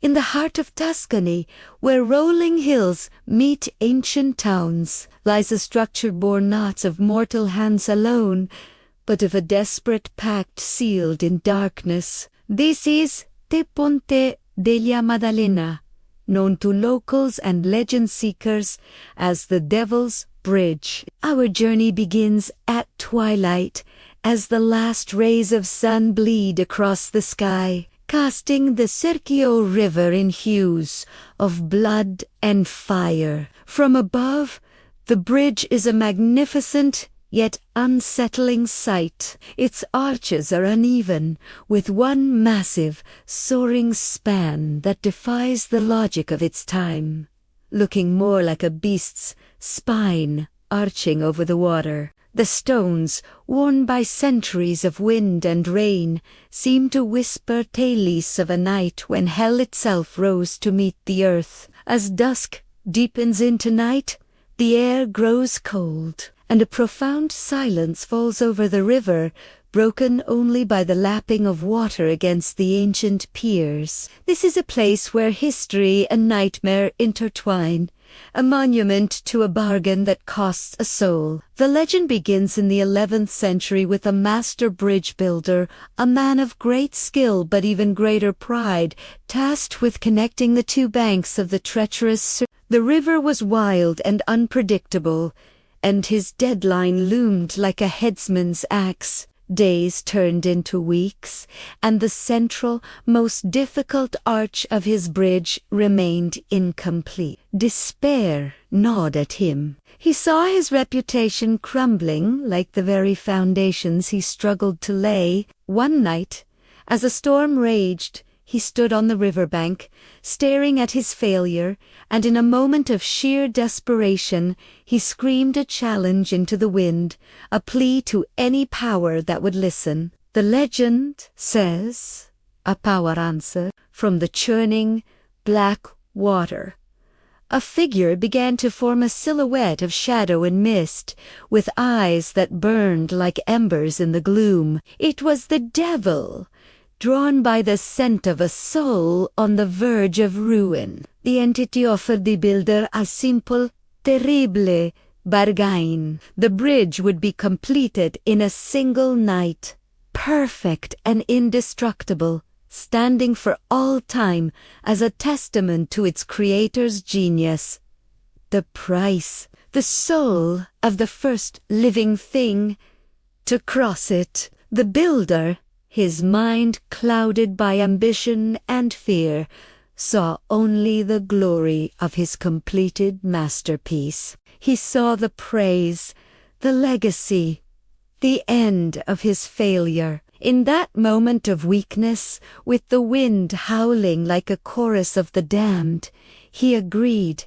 in the heart of Tuscany, where rolling hills meet ancient towns, lies a structure born not of mortal hands alone, but of a desperate pact sealed in darkness. This is the Ponte della Maddalena, known to locals and legend seekers as the Devil's Bridge. Our journey begins at twilight, as the last rays of sun bleed across the sky, casting the Serchio River in hues of blood and fire. From above, the bridge is a magnificent yet unsettling sight. Its arches are uneven, with one massive, soaring span that defies the logic of its time, looking more like a beast's spine arching over the water. The stones, worn by centuries of wind and rain, seem to whisper tales of a night when hell itself rose to meet the earth. As dusk deepens into night, the air grows cold, and a profound silence falls over the river, broken only by the lapping of water against the ancient piers. This is a place where history and nightmare intertwine, a monument to a bargain that costs a soul. The legend begins in the 11th century with a master bridge builder, a man of great skill but even greater pride, tasked with connecting the two banks of the treacherous The river was wild and unpredictable, and his deadline loomed like a headsman's axe. Days turned into weeks, and the central, most difficult arch of his bridge remained incomplete. Despair gnawed at him. He saw his reputation crumbling like the very foundations he struggled to lay. One night, as a storm raged, he stood on the riverbank, staring at his failure, and in a moment of sheer desperation, he screamed a challenge into the wind, a plea to any power that would listen. The legend says a power answered from the churning, black water. A figure began to form a silhouette of shadow and mist, with eyes that burned like embers in the gloom. It was the devil, drawn by the scent of a soul on the verge of ruin. The entity offered the builder a simple, terrible bargain. The bridge would be completed in a single night, perfect and indestructible, standing for all time as a testament to its creator's genius. The price, the soul of the first living thing, to cross it. The builder, his mind clouded by ambition and fear, saw only the glory of his completed masterpiece. He saw the praise, the legacy, the end of his failure. In that moment of weakness, with the wind howling like a chorus of the damned, he agreed.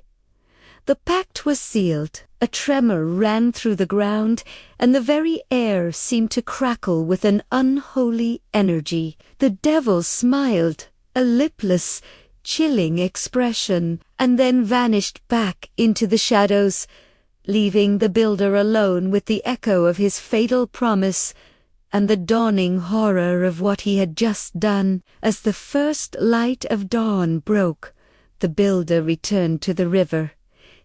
The pact was sealed. A tremor ran through the ground, and the very air seemed to crackle with an unholy energy. The devil smiled, a lipless, chilling expression, and then vanished back into the shadows, leaving the builder alone with the echo of his fatal promise and the dawning horror of what he had just done. As the first light of dawn broke, the builder returned to the river,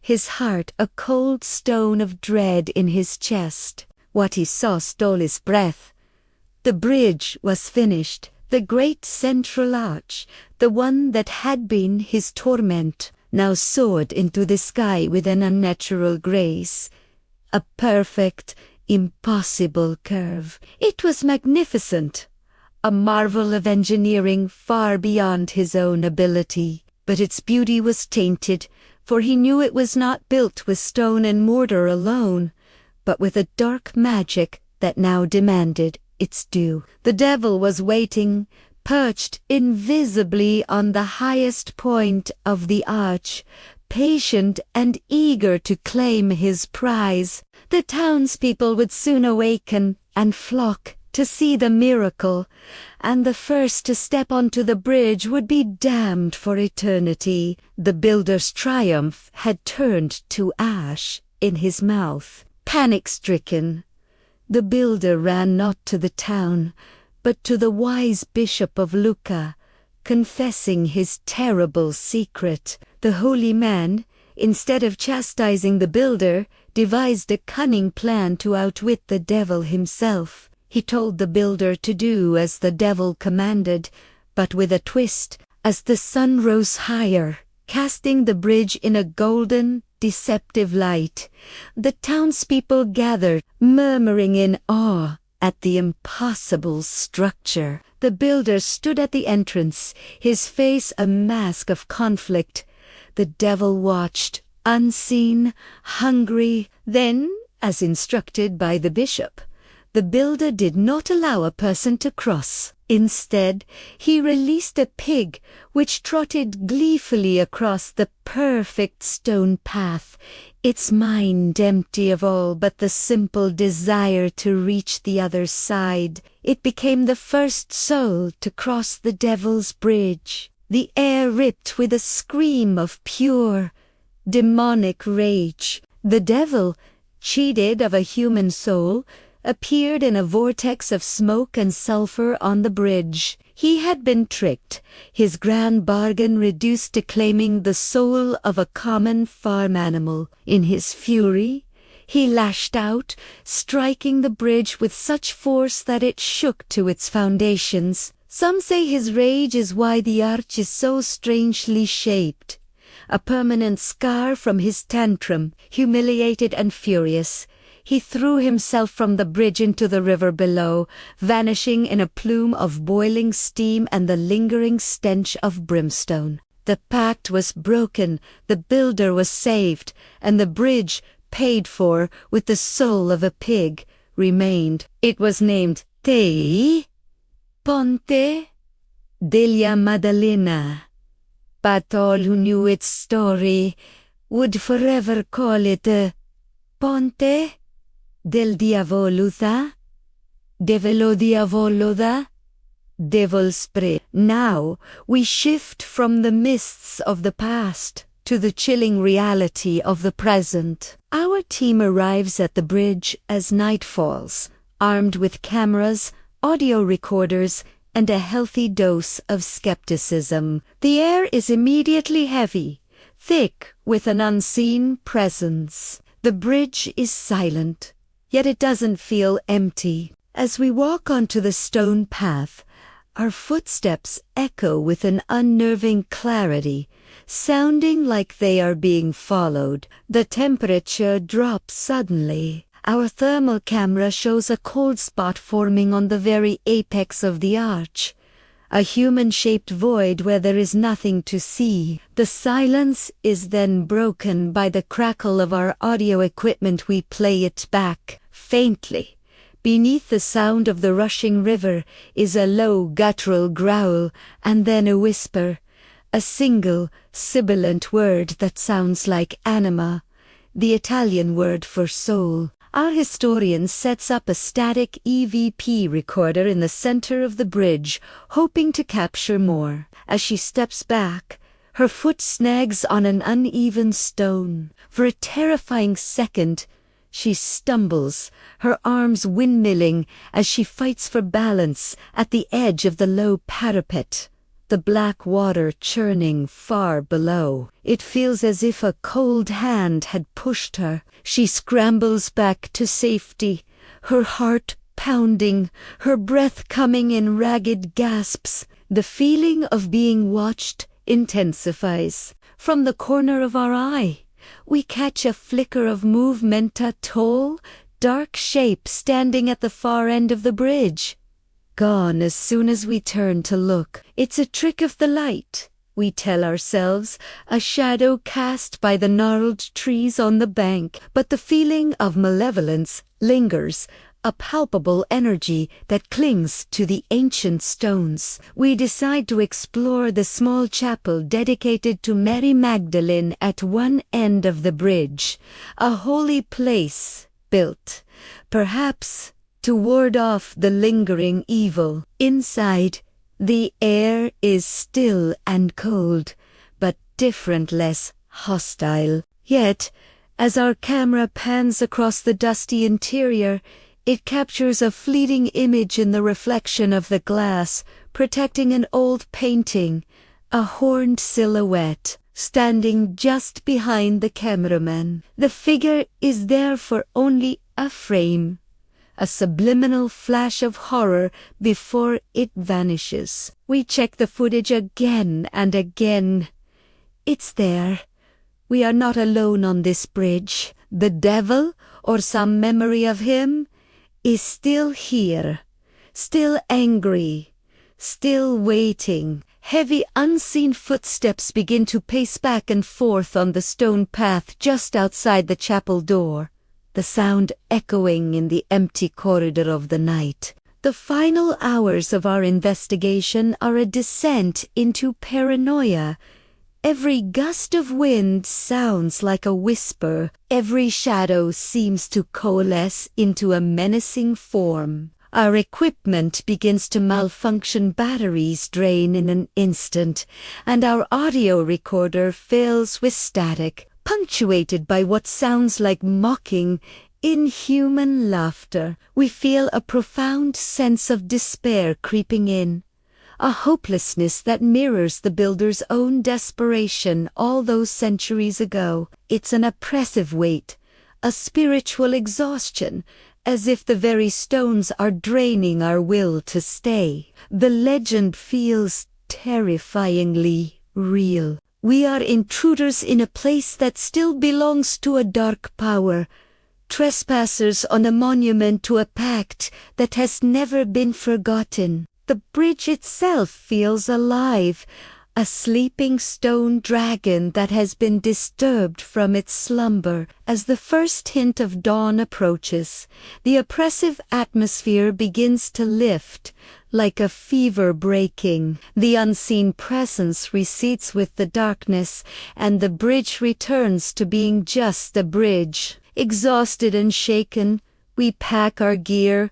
his heart a cold stone of dread in his chest. What he saw stole his breath. The bridge was finished, the great central arch, the one that had been his torment, now soared into the sky with an unnatural grace, a perfect, impossible curve. It was magnificent, a marvel of engineering far beyond his own ability. But its beauty was tainted, for he knew it was not built with stone and mortar alone, but with a dark magic that now demanded its due. The devil was waiting, perched invisibly on the highest point of the arch, patient and eager to claim his prize. The townspeople would soon awaken and flock to see the miracle, and the first to step onto the bridge would be damned for eternity. The builder's triumph had turned to ash in his mouth. Panic-stricken, the builder ran not to the town, but to the wise bishop of Lucca, confessing his terrible secret. The holy man, instead of chastising the builder, devised a cunning plan to outwit the devil himself. He told the builder to do as the devil commanded, but with a twist. As the sun rose higher, casting the bridge in a golden, deceptive light, the townspeople gathered, murmuring in awe at the impossible structure. The builder stood at the entrance, his face a mask of conflict. The devil watched, unseen, hungry. Then, as instructed by the bishop, the builder did not allow a person to cross. Instead, he released a pig which trotted gleefully across the perfect stone path, its mind empty of all but the simple desire to reach the other side. It became the first soul to cross the devil's bridge. The air ripped with a scream of pure, demonic rage. The devil, cheated of a human soul, appeared in a vortex of smoke and sulfur on the bridge. He had been tricked, his grand bargain reduced to claiming the soul of a common farm animal. In his fury, he lashed out, striking the bridge with such force that it shook to its foundations. Some say his rage is why the arch is so strangely shaped. A permanent scar from his tantrum. Humiliated and furious, he threw himself from the bridge into the river below, vanishing in a plume of boiling steam and the lingering stench of brimstone. The pact was broken, the builder was saved, and the bridge, paid for with the soul of a pig, remained. It was named Tei Ponte della Maddalena, but all who knew its story would forever call it a Ponte del Diavoluda, Develo Diavoloda, Devil's Prey. Now we shift from the mists of the past to the chilling reality of the present. Our team arrives at the bridge as night falls, armed with cameras, audio recorders, and a healthy dose of skepticism. The air is immediately heavy, thick with an unseen presence. The bridge is silent, yet it doesn't feel empty. As we walk onto the stone path, our footsteps echo with an unnerving clarity, sounding like they are being followed. The temperature drops suddenly. Our thermal camera shows a cold spot forming on the very apex of the arch, a human-shaped void where there is nothing to see. The silence is then broken by the crackle of our audio equipment. We play it back, faintly. Beneath the sound of the rushing river is a low guttural growl, and then a whisper, a single, sibilant word that sounds like anima, the Italian word for soul. Our historian sets up a static EVP recorder in the center of the bridge, hoping to capture more. As she steps back, her foot snags on an uneven stone. For a terrifying second, she stumbles, her arms windmilling as she fights for balance at the edge of the low parapet, the black water churning far below. It feels as if a cold hand had pushed her. She scrambles back to safety, her heart pounding, her breath coming in ragged gasps. The feeling of being watched intensifies. From the corner of our eye, we catch a flicker of movement, a tall, dark shape standing at the far end of the bridge. Gone as soon as we turn to look. It's a trick of the light, we tell ourselves, a shadow cast by the gnarled trees on the bank. But the feeling of malevolence lingers, a palpable energy that clings to the ancient stones. We decide to explore the small chapel dedicated to Mary Magdalene at one end of the bridge, a holy place built, perhaps, to ward off the lingering evil. Inside, the air is still and cold, but different, less hostile. Yet, as our camera pans across the dusty interior, it captures a fleeting image in the reflection of the glass, protecting an old painting, a horned silhouette, standing just behind the cameraman. The figure is there for only a frame, a subliminal flash of horror before it vanishes. We check the footage again and again. It's there. We are not alone on this bridge. The devil, or some memory of him, is still here, still angry, still waiting. Heavy unseen footsteps begin to pace back and forth on the stone path just outside the chapel door, the sound echoing in the empty corridor of the night. The final hours of our investigation are a descent into paranoia. Every gust of wind sounds like a whisper. Every shadow seems to coalesce into a menacing form. Our equipment begins to malfunction, batteries drain in an instant, and our audio recorder fills with static, punctuated by what sounds like mocking, inhuman laughter. We feel a profound sense of despair creeping in, a hopelessness that mirrors the builder's own desperation all those centuries ago. It's an oppressive weight, a spiritual exhaustion, as if the very stones are draining our will to stay. The legend feels terrifyingly real. We are intruders in a place that still belongs to a dark power, trespassers on a monument to a pact that has never been forgotten. The bridge itself feels alive, a sleeping stone dragon that has been disturbed from its slumber. As the first hint of dawn approaches, the oppressive atmosphere begins to lift, like a fever breaking. The unseen presence recedes with the darkness, and the bridge returns to being just a bridge. Exhausted and shaken, we pack our gear,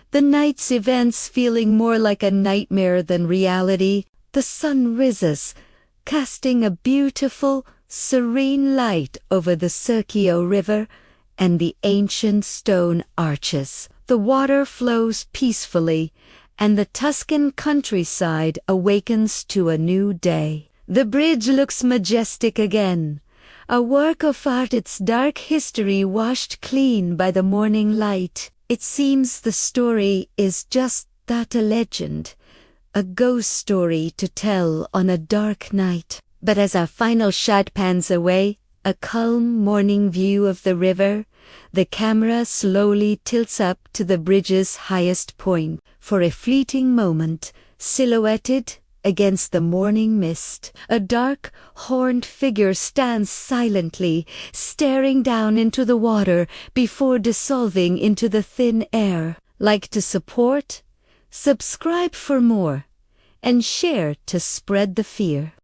the night's events feeling more like a nightmare than reality. The sun rises, casting a beautiful, serene light over the Circio River and the ancient stone arches. The water flows peacefully, and the Tuscan countryside awakens to a new day. The bridge looks majestic again, a work of art, its dark history washed clean by the morning light. It seems the story is just that, a legend, a ghost story to tell on a dark night. But as our final shot pans away, a calm morning view of the river, the camera slowly tilts up to the bridge's highest point. For a fleeting moment, silhouetted against the morning mist, a dark, horned figure stands silently, staring down into the water before dissolving into the thin air. Like to support? Subscribe for more, and share to spread the fear.